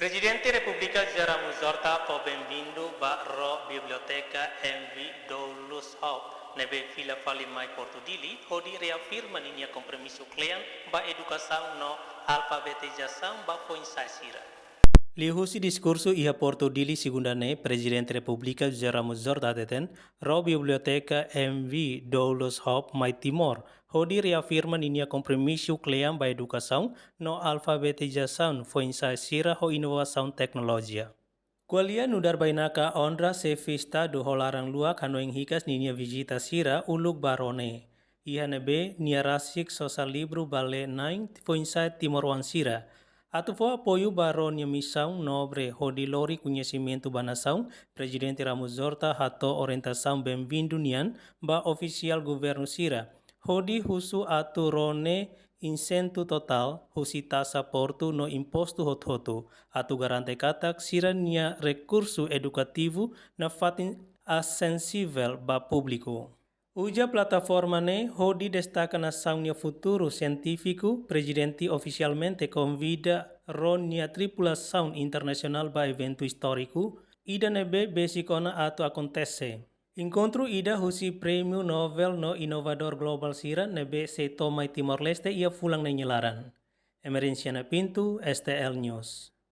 Presidente Repubblica Gerard Muzorta po bem-vindo ba ro Biblioteca MV Doulos Hop nebe fila fali mai Portudili hodi reafirma linha compromisso clean ba educação no alfabetização ba foi sasira. Lihusi diskursu iha Portudili segundane Presidente Repubblica Gerard Muzorta teten ro Biblioteca MV Doulos Hop mai Timor hodi reafirma linha compromisso clean ba educação no alfabetização foi sasira ho inovação tecnologia. Kualia nudar bainaka ondra se vista do holarang luak hanoing hikas ninia visita sira uluk barone. Iha nebe nia rasik social libro bale naing foinsa Timor wan sira. Atu fo apoio baron nia missão nobre hodi lori conhecimento banação Presidente Ramos Horta hato orientação bem-vindo nian ba oficial governo sira. Hodi husu atu rone incento total husi tasa portu no imposto hot-hotu atu garante katak sirania recurso educativo na fatin acessível ba público. Uja plataforma ne hodi destaca na saunia futuro científico presidente oficialmente convida ronia tripulação internacional ba evento histórico ida nebe besikona atu acontece. Encontro ida husi Prêmio Nobel no Inovador Global sira nebe se tomai Timor Leste ia fulang na nyelaran. Emerenciana Pintu, STL News.